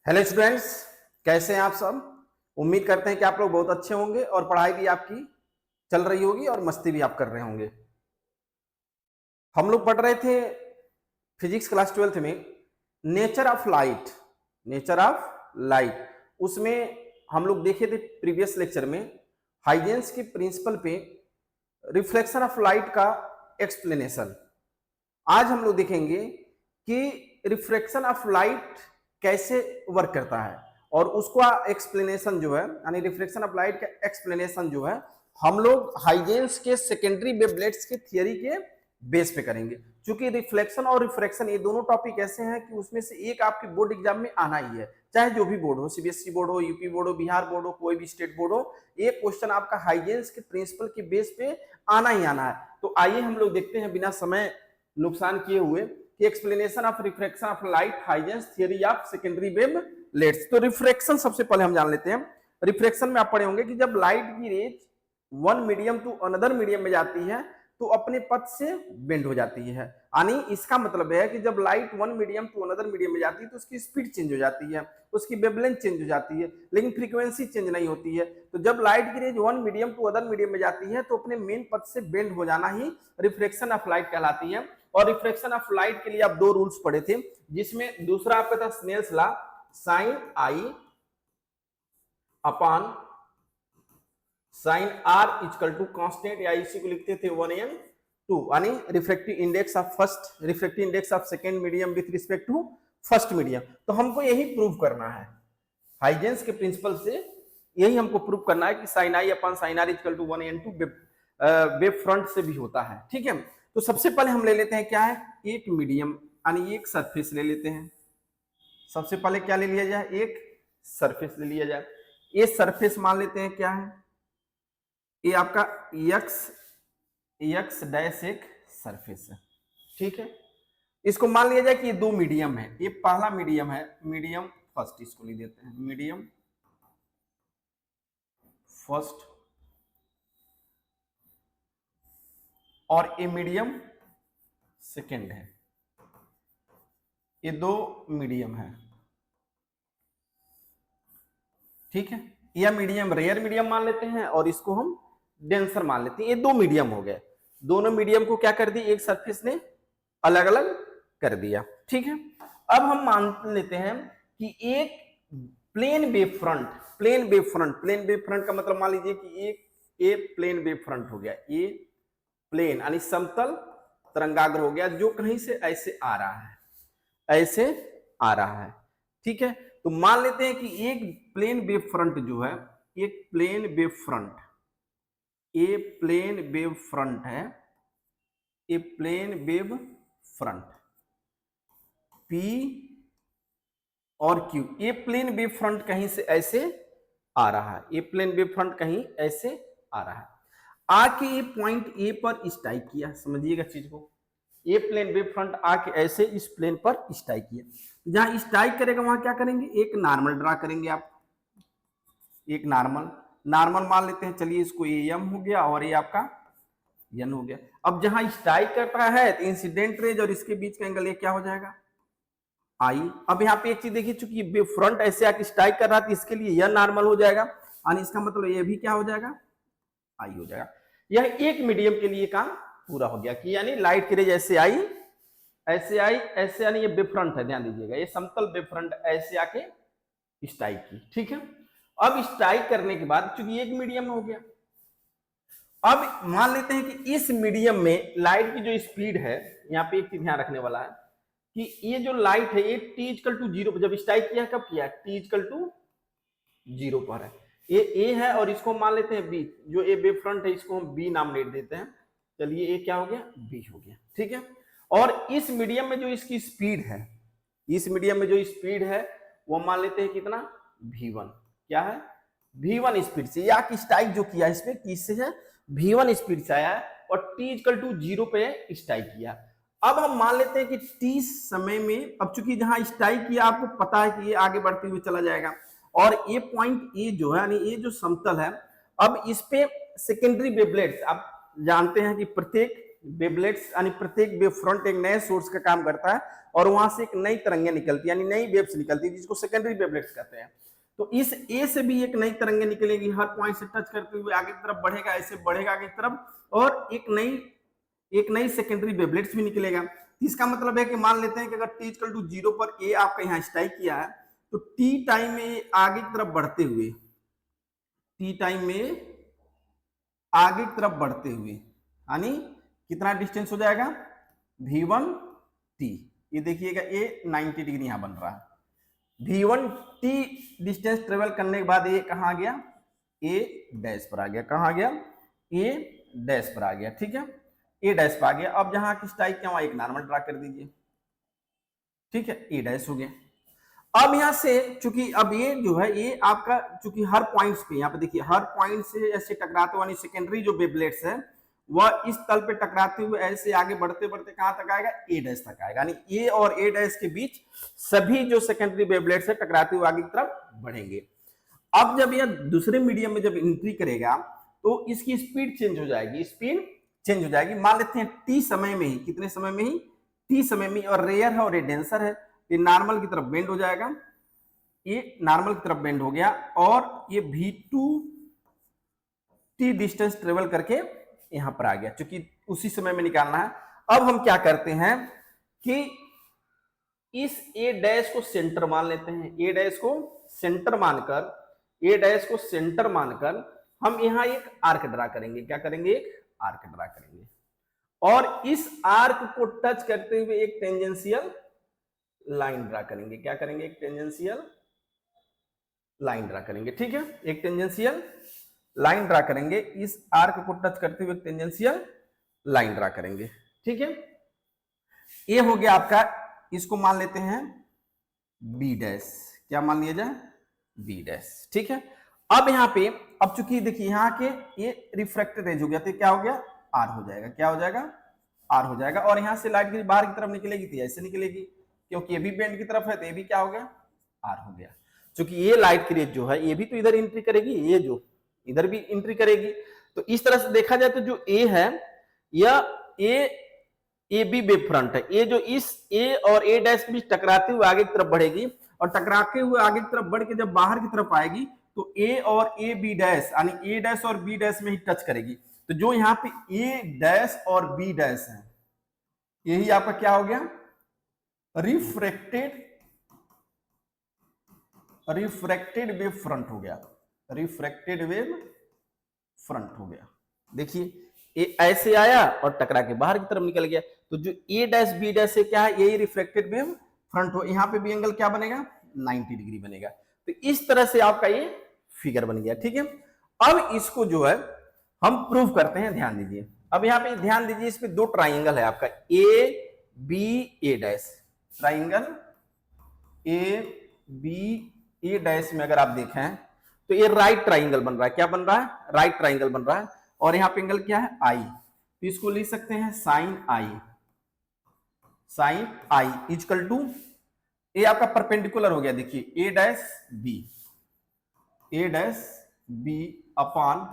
Hello students, कैसे हैं आप सब। उम्मीद करते हैं कि आप लोग बहुत अच्छे होंगे और पढ़ाई भी आपकी चल रही होगी और मस्ती भी आप कर रहे होंगे। हम लोग पढ़ रहे थे फिजिक्स क्लास 12th में nature of light. Nature of light उसमें हम लोग देखे थे प्रीवियस लेक्चर में हाइजेंस के प्रिंसिपल पे रिफ्लेक्शन ऑफ लाइट का एक्सप्लेनेशन। आज हम लोग देखेंगे कि रिफ्रैक्शन ऑफ लाइट कैसे वर्क करता है और उसका एक्सप्लेनेशन जो है यानी रिफ्रैक्शन ऑफ लाइट का एक्सप्लेनेशन जो है हम लोग हाइजेंस के सेकेंडरी वेवलेट्स के थियरी के बेस पे करेंगे। क्योंकि रिफ्लेक्शन और रिफ्रैक्शन ये दोनों टॉपिक ऐसे हैं कि उसमें से एक आपके बोर्ड एग्जाम में आना ही है, चाहे जो भी बोर्ड हो, सीबीएसई बोर्ड हो, यूपी बोर्ड हो, बिहार बोर्ड हो, कोई भी स्टेट बोर्ड हो, एक क्वेश्चन आपका हाइजेंस के प्रिंसिपल के बेस पे आना ही आना है। तो आइए हम लोग देखते हैं बिना समय नुकसान किए हुए कि explanation of refraction of light Huygens theory of secondary wavelets. तो रिफ्रैक्शन सबसे पहले हम जान लेते हैं। रिफ्रैक्शन में आप पढ़े होंगे कि जब लाइट की rays one medium to another medium में जाती है तो अपने पथ से बेंड हो जाती है। यानी इसका मतलब है कि जब light one medium to another medium में जाती है तो उसकी स्पीड चेंज हो जाती है, उसकी वेवलेंथ चेंज हो जाती है, लेकिन फ्रीक्वेंसी चेंज नहीं होती है। तो जब लाइट की rays one medium to other medium में जाती है तो अपने मेन पथ से बेंड हो जाना ही रिफ्रैक्शन ऑफ लाइट कहलाती है। और रिफ्रैक्शन ऑफ लाइट के लिए आप दो रूल्स पढ़े थे, जिसमें दूसरा आपका था Snell's law, sine i upon sine r equal to constant, या इसी को लिखते थे 1n2, यानी refractive index of first, refractive index of second medium with respect to first medium. तो हमको यही प्रूव करना है, हाइजेंस के प्रिंसिपल से यही हमको प्रूव करना है कि sine i upon sine r equal to 1n2 wave front से भी होता है। ठीक है, तो सबसे पहले हम ले लेते हैं क्या है, एक मीडियम यानी एक सरफेस ले लेते हैं। सबसे पहले क्या ले लिया जाए, एक सरफेस ले लिया जाए। ये सरफेस मान लेते हैं क्या है, ये आपका एक्स डैश एक सरफेस है। ठीक है, इसको मान लिया जाए कि ये दो मीडियम है, ये पहला मीडियम है, मीडियम फर्स्ट इसको ले देते हैं, मीडियम फर्स्ट, और ये मीडियम सेकेंड है। ये दो मीडियम है। ठीक है, यह मीडियम रेयर मीडियम मान लेते हैं और इसको हम डेंसर मान लेते हैं। ये दो मीडियम हो गए, दोनों मीडियम को क्या कर दिया, एक सरफेस ने अलग अलग कर दिया। ठीक है, अब हम मान लेते हैं कि एक plane wave front, plane wave front, plane wave front का मतलब मान लीजिए कि एक ए प्लेन वेव फ्रंट हो गया, ये प्लेन यानी समतल तरंगाग्र हो गया, जो कहीं से ऐसे आ रहा है, ऐसे आ रहा है। ठीक है, तो मान लेते हैं कि एक प्लेन वेव फ्रंट जो है, एक प्लेन वेव फ्रंट, ये प्लेन वेव फ्रंट है, ये प्लेन वेव फ्रंट P और Q, ये प्लेन वेव फ्रंट कहीं से ऐसे आ रहा है, ये प्लेन वेव फ्रंट कहीं ऐसे आ रहा है, आके ये पॉइंट ए पर स्ट्राइक किया। समझिएगा चीज को, ये प्लेन वेव फ्रंट आके ऐसे इस प्लेन पर स्ट्राइक किया। जहां स्ट्राइक करेगा वहां क्या करेंगे, एक नॉर्मल ड्रा करेंगे आप, एक नॉर्मल, नॉर्मल मान लेते हैं, चलिए इसको ये एम हो गया और ये आपका एन हो गया। अब जहां स्ट्राइक करता है तो इंसिडेंट रेज और इसके बीच का एंगल ये क्या हो जाएगा, आई। अब यहाँ पे एक चीज देखिए, चूंकि फ्रंट ऐसे आके स्ट्राइक कर रहा था, इसके लिए एन नॉर्मल हो जाएगा, यानी इसका मतलब ये भी क्या हो जाएगा, आई हो जाएगा। यह एक मीडियम के लिए काम पूरा हो गया कि यानी लाइट की रेज ऐसे आई, ऐसे आई, ऐसे, यानी ये बेफ्रंट है, ध्यान दीजिएगा, ये समतल बेफ्रंट ऐसे आके स्ट्राइक की। ठीक है, अब स्ट्राइक करने के बाद चूंकि एक मीडियम हो गया, अब मान लेते हैं कि इस मीडियम में लाइट की जो स्पीड है, यहाँ पे एक चीज ध्यान रखने वाला है कि ये जो लाइट है ये टी इक्वल टू जीरो पर जब स्ट्राइक किया, कब किया, टी इक्वल टू जीरो पर है, ये ए है और इसको मान लेते हैं बी, जो ए वेव फ्रंट है इसको हम बी नाम दे देते हैं। चलिए ये क्या हो गया, बी हो गया। ठीक है, और इस मीडियम में जो इसकी स्पीड है, इस मीडियम में जो स्पीड है वो मान लेते हैं कितना, v1, क्या है, v1 स्पीड से, या कि स्ट्राइक जो किया इसमें किससे है, v1 स्पीड से आया है और t इक्वल टू जीरो पे स्ट्राइक किया। अब हम मान लेते हैं कि t समय में, अब चूंकि जहां स्ट्राइक किया आपको पता है कि ये आगे बढ़ते हुए चला जाएगा और ये पॉइंट ए जो है यानी ये जो समतल है, अब इस पे सेकेंडरी वेवलेट्स, आप जानते हैं कि प्रत्येक वेवलेट्स यानी प्रत्येक वेव फ्रंट एक नए सोर्स का काम करता है, और वहां से एक नई तरंगें निकलती है, यानी नई वेव्स निकलती है, जिसको सेकेंडरी वेवलेट्स कहते हैं। तो इस ए से भी एक नई तरंगें निकलेगी, हर पॉइंट से टच करते हुए आगे की तरफ बढ़ेगा, ऐसे बढ़ेगा आगे की तरफ, और एक नई सेकेंडरी वेवलेट्स भी निकलेगा। इसका मतलब है कि मान लेते हैं कि अगर t इक्वल टू 0 पर ए आपका यहाँ स्ट्राइक किया है, तो t टाइम में आगे की तरफ बढ़ते हुए, t टाइम में आगे की तरफ बढ़ते हुए, यानी कितना डिस्टेंस हो जाएगा, v1t। ये देखिएगा ये 90 डिग्री यहां बन रहा है। v1t डिस्टेंस ट्रेवल करने के बाद ये कहां आ गया, a डैश पर आ गया। कहां आ गया, a डैश पर आ गया। ठीक है, a डैश पर आ गया। अब जहां की स्ट्राइक किया वहां एक नॉर्मल ड्रा कर दीजिए। ठीक है, a डैश हो गया। अब यहां से चूंकि अब ये जो है ये आपका चूंकि हर पॉइंट्स पे, यहाँ पे देखिए हर पॉइंट से ऐसे टकराते हुए सेकेंडरी जो वेवलेट्स है वह इस तल पे टकराते हुए ऐसे आगे बढ़ते बढ़ते कहां तक आएगा, ए डैश तक आएगा। यानी ए और ए डैश के बीच सभी जो सेकेंडरी वेवलेट्स है टकराते हुए आगे की तरफ बढ़ेंगे। अब जब यह दूसरे मीडियम में जब एंट्री करेगा तो इसकी स्पीड चेंज हो जाएगी, स्पीड चेंज हो जाएगी। मान लेते हैं टी समय में ही, कितने समय में ही, टी समय में, और रेयर है और ये डेंसर है, ये नॉर्मल की तरफ बेंड हो जाएगा, ये नॉर्मल की तरफ बेंड हो गया, और ये v2t डिस्टेंस ट्रेवल करके यहां पर आ गया, क्योंकि उसी समय में निकालना है। अब हम क्या करते हैं कि इस a डैश को सेंटर मान लेते हैं, a डैश को सेंटर मानकर हम यहां एक आर्क ड्रा करेंगे। क्या करेंगे, एक आर्क ड्रा करेंगे, और इस आर्क को टच करते हुए एक टेंजेंशियल लाइन ड्रा करेंगे। क्या करेंगे, एक टेंजेंशियल लाइन ड्रा करेंगे। ठीक है, एक टेंजेंशियल लाइन ड्रा करेंगे, इस आर्क को टच करते हुए टेंजेंशियल लाइन ड्रा करेंगे। ठीक है, ये हो गया आपका, इसको मान लेते हैं बी डैश। क्या मान लिया जाए, बी डैश। ठीक है, अब यहां पे अब चूंकि देखिए यहां के ये रिफ्रैक्टेड रेज हो गया तो क्या हो गया, आर हो जाएगा। क्या हो जाएगा, आर हो जाएगा। और यहां से लाइट की बाहर की तरफ निकलेगी तो ऐसे निकलेगी, क्योंकि ये भी बेंड की तरफ है तो ये भी क्या हो गया, आर हो गया। क्योंकि ये लाइट की रेज जो है ये भी तो इधर एंट्री करेगी, ये जो इधर भी एंट्री करेगी। तो इस तरह से देखा जाए तो जो ए है यह ए बी वेव फ्रंट है। ये जो इस ए और ए डैश भी टकराते हुए आगे की तरफ बढ़ेगी, और टकराते हुए आगे की तरफ बढ़ के जब बाहर की तरफ आएगी तो ए और ए बी डैश, यानी ए डैश और बी डैश में ही टच करेगी। तो जो यहाँ पे ए डैश और बी डैश है यही आपका क्या हो गया, रिफ्रैक्टेड वेव फ्रंट हो गया, रिफ्रैक्टेड वेव फ्रंट हो गया। देखिए ये ऐसे आया और टकरा के बाहर की तरफ निकल गया। तो जो ए डैश बी डैश से क्या है, यही रिफ्रैक्टेड वेव फ्रंट हो। यहाँ पे भी एंगल क्या बनेगा, 90 डिग्री बनेगा। तो इस तरह से आपका ये फिगर बन गया। ठीक है, अब इसको जो है हम प्रूव करते हैं। ध्यान दीजिए, अब यहाँ पे ध्यान दीजिए, इस पे दो ट्राइंगल है आपका A B A dash, triangle A B A dash में अगर आप देखें तो ये राइट ट्राइंगल बन रहा है। क्या बन रहा है, राइट ट्राइंगल बन रहा है। और यहाँ पे एंगल क्या है, आई। तो इसको लिख सकते हैं साइन आई इक्वल टू, ये आपका परपेंडिकुलर हो गया। देखिए ए dash B upon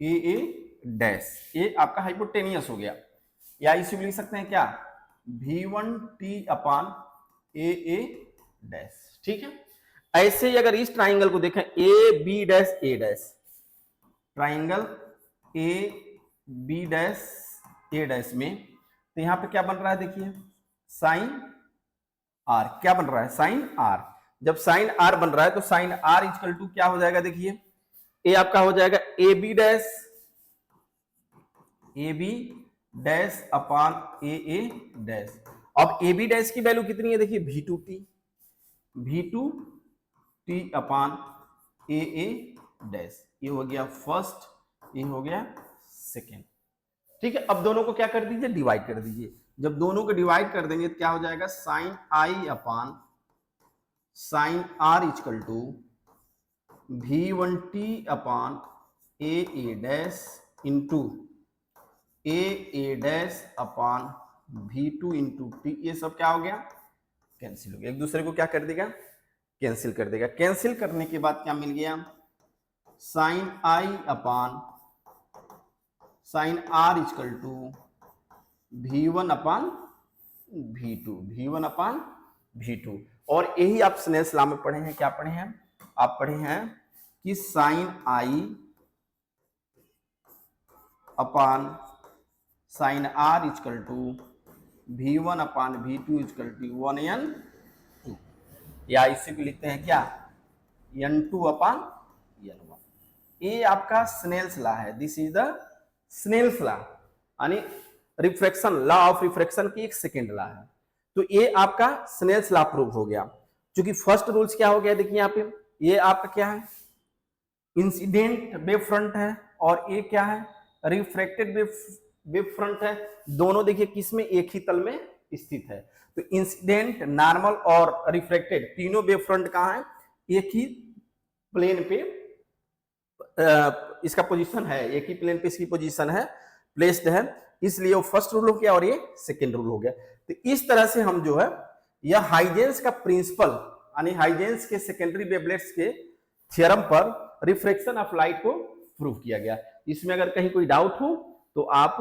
A dash, ये आपका हाइपोटेनियस हो गया। या इसे भी लिख सकते हैं क्या, v1t अपॉन ए डैश। ठीक है, ऐसे ही अगर इस ट्राइंगल को देखें A B dash A dash, triangle A B dash A dash में, तो यहां पे क्या बन रहा है, देखिए साइन आर। क्या बन रहा है, साइन आर। जब साइन आर बन रहा है तो साइन आर इक्वल टू क्या हो जाएगा, देखिए ए आपका हो जाएगा A B dash upon A dash. अब ए बी डैश की वैल्यू कितनी है, देखिए v2t अपॉन ए डैश। ये हो गया फर्स्ट, ये हो गया सेकेंड। ठीक है, अब दोनों को क्या कर दीजिए, डिवाइड कर दीजिए। जब दोनों को डिवाइड कर देंगे तो क्या हो जाएगा, sine i upon sine r equal to v1t upon A dash into A dash upon v2 into T. ये सब क्या हो गया, कैंसिल हो गया, एक दूसरे को क्या कर देगा, कैंसिल कर देगा। कैंसिल करने के बाद क्या मिल गया, sine i upon sine r equal to v1 upon v2, v1 upon v2। और यही आप स्नेल्स लॉ में पढ़े हैं, क्या पढ़े हैं आप, पढ़े हैं कि sine i upon sine r equal to v1 upon v2 equal to 1n2, या इसी को लिखते हैं क्या, n2 अपान n1। ये आपका स्नेल्स लॉ है, this is the Snell's law, यानी रिफ्रैक्शन, लॉ ऑफ रिफ्रैक्शन की एक सेकेंड लॉ है। तो ये आपका स्नेल्स लॉ प्रूव हो गया। क्योंकि फर्स्ट रूल्स क्या हो गया, देखिए यहाँ पे, ये आपका क्या है, इंसिडेंट वेव फ्रंट है, और ये क्या है, रिफ्रैक्टेड वेव फ्रंट है। दोनों देखिए किस में, एक ही तल में स्थित है। तो इंसिडेंट, नॉर्मल और रिफ्रैक्टेड तीनों वेव फ्रंट कहाँ है, एक ही प्लेन पे इसका पोजीशन है, एक ही प्लेन पे इसकी पोजीशन है, प्लेस्ड है, इसलिए वो फर्स्ट रूल हो गया और ये सेकेंड रूल हो गया। तो इस तरह से हम जो है यह हाइजेंस का प्रिंसिपल, यानी हाइजेंस के सेकेंडरी वेवलेट्स के थ्योरम पर रिफ्रैक्शन ऑफ लाइट को प्रूव किया गया। इसमें अगर कहीं कोई डाउट हो तो आप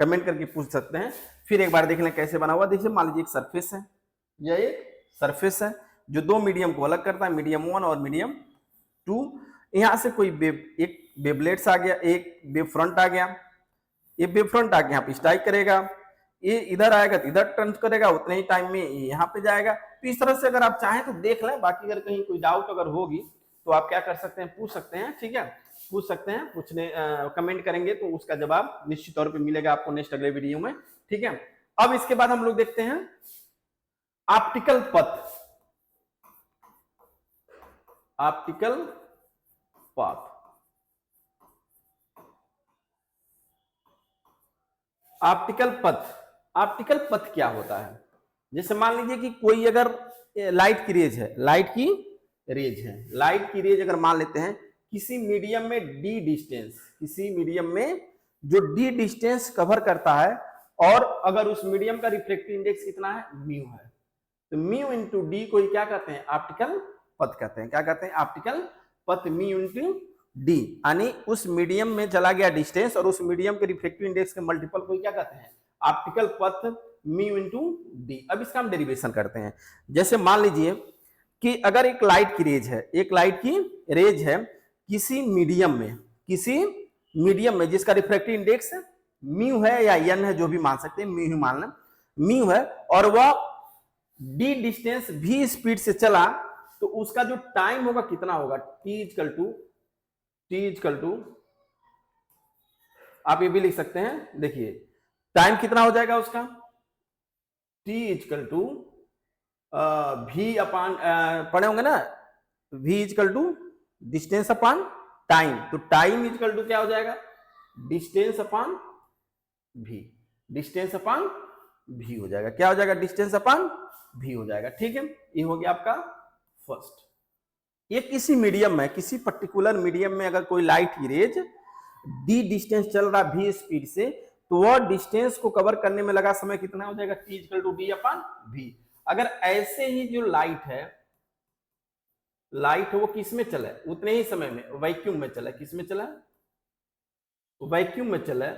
कमेंट करके पूछ सकते हैं। फिर एक बार देख लें कैसे बना हुआ। देखिए मान लीजिए एक सरफेस है, यह एक सरफेस है जो दो मीडियम को अलग करता है, मीडियम 1 और मीडियम 2। यहां से कोई एक वेवलेट्स आ गया, एक वेव फ्रंट आ गया, ये वेव फ्रंट आके यहाँ पे स्ट्राइक करेगा, ये इधर आएगा तो इधर टर्न करेगा, उतने ही टाइम में यहाँ पे जाएगा। तो इस तरह से अगर आप चाहें तो देख लें। बाकी अगर कहीं कोई डाउट अगर होगी तो आप क्या कर सकते हैं, पूछ सकते हैं, ठीक है, पूछ सकते हैं, पूछने कमेंट करेंगे तो उसका जवाब निश्चित तौर पे मिलेगा आपको नेक्स्ट अगले वीडियो में, ठीक है। अब इसके बाद हम लोग देखते हैं ऑप्टिकल पथ। ऑप्टिकल पथ, ऑप्टिकल पथ, ऑप्टिकल पथ क्या होता है। जैसे मान लीजिए कि कोई अगर लाइट की रेज है, लाइट की रेज है, लाइट की रेज अगर मान लेते हैं किसी मीडियम में डी डिस्टेंस, किसी मीडियम में जो डी डिस्टेंस कवर करता है, और अगर उस मीडियम का रिफ्रैक्टिव इंडेक्स कितना है, म्यू है, तो म्यू इंटू डी को क्या कहते हैं, ऑप्टिकल पथ कहते हैं। क्या कहते हैं, ऑप्टिकल पथ, म्यू इंटू डी, यानी उस मीडियम में चला गया डिस्टेंस और उस मीडियम के रिफ्लेक्टिव इंडेक्स के मल्टीपल को क्या कहते हैं, ऑप्टिकल पथ, म्यू इंटू डी। अब इसका हम डेरिवेशन करते हैं। जैसे मान लीजिए कि अगर एक लाइट की रेज है, एक लाइट की रेज है किसी मीडियम में, किसी मीडियम में जिसका रिफ्लेक्टिव इंडेक्स म्यू है या एन है, जो भी मान सकते हैं, म्यू मान लें, म्यू है, और वह डी डिस्टेंस भी स्पीड से चला, तो उसका जो टाइम होगा कितना होगा, टी इजकल टू, आप ये भी लिख सकते हैं, देखिए टाइम कितना हो जाएगा उसका, T equal to V upon, पढ़े होंगे ना, V equal to distance upon time, तो टाइम इजकल टू क्या हो जाएगा, distance upon V, distance upon V हो जाएगा। क्या हो जाएगा, डिस्टेंस अपान वी हो जाएगा, ठीक है। ये हो गया आपका फर्स्ट। ये किसी मीडियम में, किसी पर्टिकुलर मीडियम में अगर कोई लाइट की रेज डी डिस्टेंस चल रहा वी स्पीड से, तो वह डिस्टेंस को कवर करने में लगा समय कितना हो जाएगा, T equal to D upon V. अगर ऐसे ही जो लाइट है, लाइट वो किस में चला है, उतने ही समय में वैक्यूम में चला है, किस में चला है, वैक्यूम में चला है,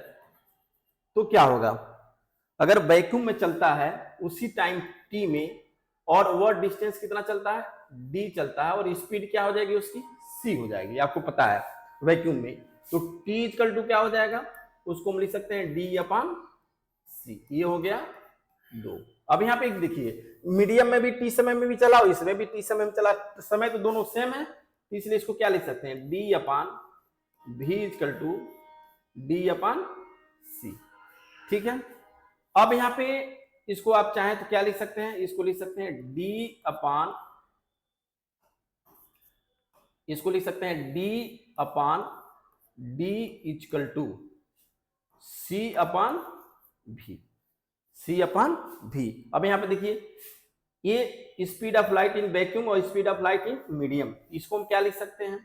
तो क्या होगा, अगर वैक्यूम में चलता है उसी टाइम टी में, और वह डिस्टेंस कितना चलता है, डी चलता है, और स्पीड क्या हो जाएगी उसकी, सी हो जाएगी, आपको पता है वैक्यूम में, तो टी इक्वल टू क्या हो जाएगा, उसको हम लिख सकते हैं डी अपान सी। ये हो गया 2। अब यहाँ पे एक देखिए, मीडियम में भी टी समय में भी चला और इसमें भी टी समय में चला, तो समय तो दोनों सेम है, तो इसलिए इसको क्या लिख सकते हैं, D upon V equal to D upon C, ठीक है। अब यहाँ पे इसको आप चाहें तो क्या लिख सकते हैं, इसको लिख सकते हैं डी अपान, इसको लिख सकते हैं D upon D equal to C upon भी, सी अपान भी। अब यहां पे देखिए, ये speed of light in vacuum और speed of light in medium, इसको हम क्या लिख सकते हैं,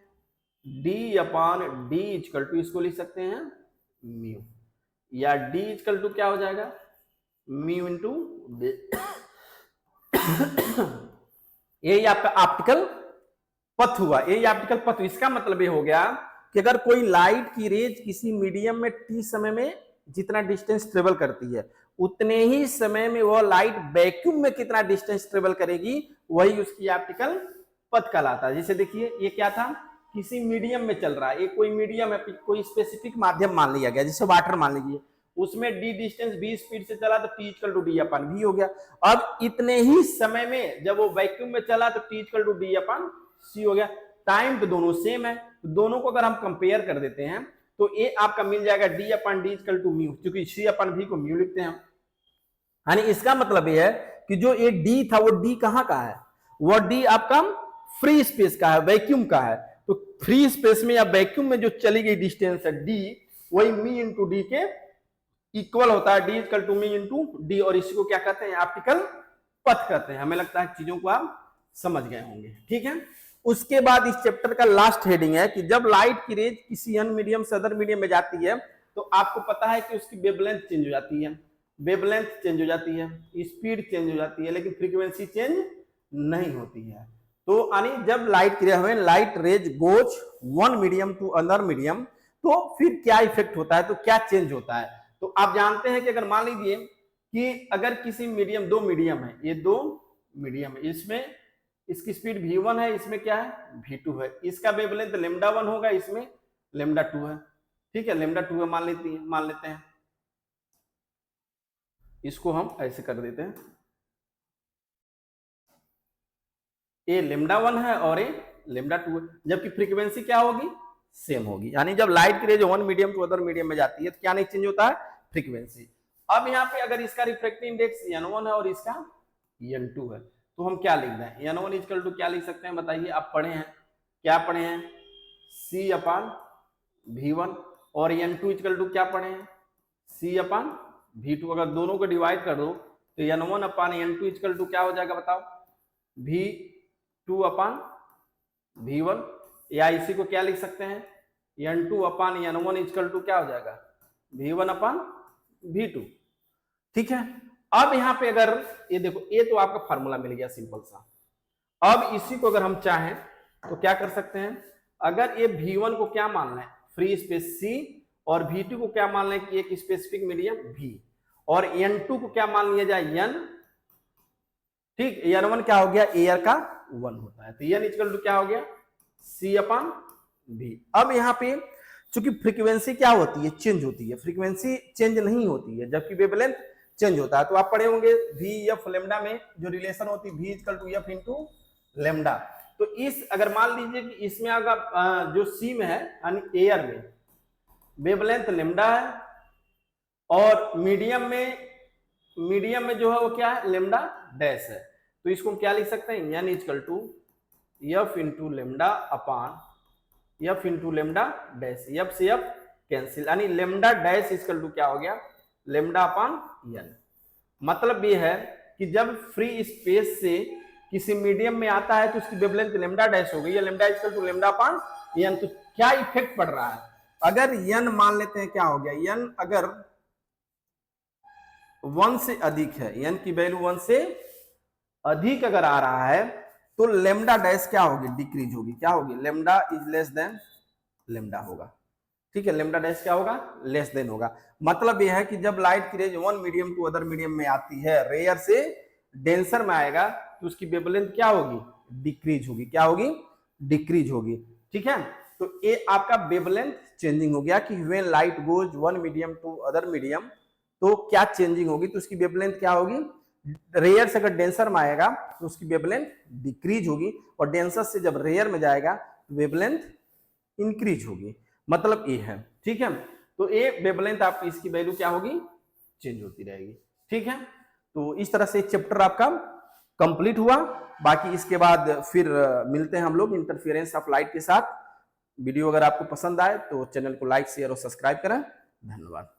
D upon D equal to, इसको लिख सकते हैं म्यू, या डी इक्वल टू क्या हो जाएगा, म्यू इंटू डी। यही आपका ऑप्टिकल पथ हुआ, यही ऑप्टिकल पथ। इसका मतलब ये हो गया कि अगर कोई लाइट की रेज किसी मीडियम में टी समय में जितना डिस्टेंस ट्रेवल करती है, उतने ही समय में वह लाइट वैक्यूम में कितना डिस्टेंस ट्रेवल करेगी, वही उसकी ऑप्टिकल पथ कहलाता है। जैसे देखिए ये क्या था, किसी मीडियम में चल रहा है, एक कोई मीडियम है, कोई स्पेसिफिक माध्यम मान लिया गया, जैसे वाटर मान लीजिए, उसमें डी डिस्टेंस v स्पीड से चला तो t equal to D upon v हो गया। अब इतने ही समय में जब वो वैक्यूम में चला तो t equal to D upon c हो गया। टाइम तो दोनों सेम है, तो दोनों को अगर हम कंपेयर कर देते हैं तो ये आपका मिल जाएगा d upon D equal to mu, क्योंकि c अपन v को म्यू लिखते हैं। यानी इसका मतलब ये है कि जो ये d था वो d कहाँ का है, वो d आपका फ्री स्पेस का है, वैक्यूम का है। तो फ्री स्पेस में या वैक्यूम में जो चली गई डिस्टेंस है d, वही मी इंटू डी के इक्वल होता है, D equal to mu into D, और इसी को क्या कहते हैं, ऑप्टिकल पथ कहते हैं। हमें लगता है चीजों को आप समझ गए होंगे, ठीक है। उसके बाद इस चैप्टर का लास्ट हेडिंग है कि जब लाइट की रेज किसी अन्य मीडियम से अदर मीडियम में जाती है तो आपको पता है कि उसकी वेवलेंथ चेंज हो जाती है, वेवलेंथ चेंज हो जाती है, स्पीड चेंज हो जाती है, लेकिन फ्रीक्वेंसी चेंज नहीं होती है। तो यानी जब light rays goes one medium to other medium, तो फिर क्या इफेक्ट होता है, तो क्या चेंज होता है। तो आप जानते हैं कि अगर मान लीजिए कि अगर किसी मीडियम, दो मीडियम है, ये दो मीडियम है, इसमें इसकी स्पीड v1 है, इसमें क्या है v2 है, इसका वेवलेंथ λ1 होगा, इसमें λ2 है, ठीक है, λ2 है मान लेते हैं, इसको हम ऐसे कर देते हैं, ये λ1 है और ये λ2 है, जबकि फ्रीक्वेंसी क्या होगी, सेम होगी। यानी जब लाइट की rays one medium to other medium में जाती है तो क्या नहीं चेंज होता है, फ्रीक्वेंसी। अब यहाँ पे अगर इसका रिफ्रैक्टिव इंडेक्स n1 है और इसका n2 है, तो हम क्या लिख दें, n1 इक्वल टू क्या लिख सकते हैं बताइए, आप पढ़े हैं, क्या पढ़े हैं, c अपान v1, और n2 इक्वल टू क्या पढ़े हैं, c अपान v2। अगर दोनों को डिवाइड कर दो तो n1 upon n2 equal to क्या हो जाएगा बताओ, v2 अपान v1, या इसी को क्या लिख सकते हैं, n2 upon n1 equal to क्या हो जाएगा, v1 अपान v2, ठीक है। अब यहाँ पे अगर ये देखो, ये तो आपका फार्मूला मिल गया सिंपल सा। अब इसी को अगर हम चाहें तो क्या कर सकते हैं, अगर ये v1 को क्या मान लें, फ्री स्पेस c, और v2 को क्या मान लें कि एक स्पेसिफिक मीडियम v, और n2 को क्या मान लिया जाए n, ठीक, n1 क्या हो गया, एयर का 1 होता है, तो n इक्वल टू क्या हो गया, c अपान v। अब यहाँ पे चूंकि फ्रीक्वेंसी क्या होती है, चेंज होती है, फ्रीक्वेंसी चेंज नहीं होती है, जबकि वेवलेंथ चेंज होता है। तो आप पढ़े होंगे v f लैम्डा में जो रिलेशन होती है v equal to f into lambda. तो इस अगर मान लीजिए कि इसमें अगर जो c में है यानी एयर में वेवलेंथ लैम्डा है, और मीडियम में जो है वो क्या है, लैम्डा डैश है, तो इसको हम क्या लिख सकते हैं, n equal to f into lambda upon f into lambda dash, f से f कैंसिल, यानी लैम्डा डैश इक्वल टू क्या हो गया, लैम्डा अपान n। मतलब ये है कि जब फ्री स्पेस से किसी मीडियम में आता है तो उसकी वेवलेंथ लैम्डा डैश हो गई, या lambda equal to lambda upon n। तो क्या इफेक्ट पड़ रहा है, अगर n मान लेते हैं क्या हो गया, n अगर 1 से अधिक है, n की वैल्यू 1 से अधिक अगर आ रहा है तो लैम्डा डैश क्या होगी, डिक्रीज होगी, क्या होगी, lambda is less than lambda होगा, ठीक है, लैम्डा डैश क्या होगा, लेस देन होगा। मतलब यह है कि जब लाइट की rays one medium to other medium में आती है, रेयर से डेंसर में आएगा, तो उसकी वेवलेंथ क्या होगी, डिक्रीज होगी, क्या होगी, डिक्रीज होगी, ठीक है। तो ये आपका वेवलेंथ चेंजिंग हो गया कि when light goes one medium to other medium, तो क्या चेंजिंग होगी, तो उसकी वेवलेंथ क्या होगी, रेयर से अगर डेंसर में आएगा तो उसकी वेवलेंथ डिक्रीज होगी, और डेंसर से जब रेयर में जाएगा तो वेवलेंथ इंक्रीज होगी। मतलब ये है, ठीक है। तो ये वेवलेंथ आपकी इसकी वैल्यू क्या होगी, चेंज होती रहेगी, ठीक है। तो इस तरह से चैप्टर आपका कंप्लीट हुआ। बाकी इसके बाद फिर मिलते हैं हम लोग इंटरफेरेंस ऑफ लाइट के साथ। वीडियो अगर आपको पसंद आए तो चैनल को लाइक शेयर और सब्सक्राइब करें। धन्यवाद।